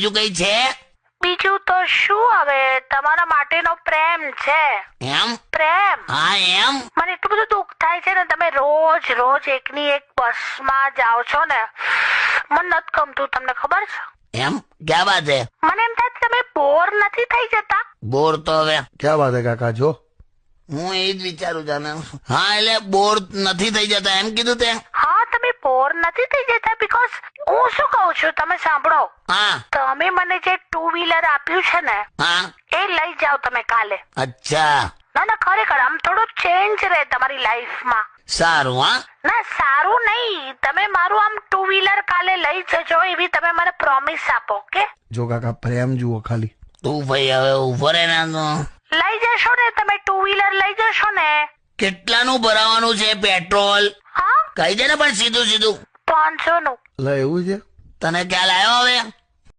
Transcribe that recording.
બીજું કઈ છે? બીજું તો શું, હવે તમારા માટેનો પ્રેમ છે. એમ? પ્રેમ. હા એમ. મને એટલું બધું દુઃખ થાય છે ને, તમે રોજ રોજ એકની એક બસમાં જાઓ છો ને, મને નથી ગમતું. તમને ખબર છે? એમ ક્યાં વાત છે? મને એમ થાય તમે બોર નથી થઈ જતા? બોર તો હવે ક્યાં વાત હે કાકા? જો હું એ જ વિચારું જાને. હા એટલે બોર નથી થઈ જતા એમ કીધું તે? હા, તમે બોર નથી થઈ જતા. બીકોઝ હું શું કહું છું, તમે સાંભળો. હા તમે મને જે 2 વ્હીલર આપ્યું છે ને, હા. એ લઈ જાઓ તમે કાલે. અચ્છા ના ના, ખરેખર આમ થોડો ચેન્જ રહે તમારી લાઈફમાં. સારું. હા ના, સારું નહીં. તમે મારું આમ 2 વ્હીલર કાલે લઈ જજો, એવી તમે મને પ્રોમિસ આપો. કે જો કાકા, પ્રેમ જુઓ ખાલી. તું ભાઈ હવે ઉભો રહે ને. તો લઈ જશો ને તમે? 2 વ્હીલર લઈ જશો ને? કેટલાનું ભરાવાનું છે પેટ્રોલ? હા, કહી દે ને પણ સીધું સીધું. 500 નું. લે, એવું છે? તને ખ્યાલ આવ્યો હવે?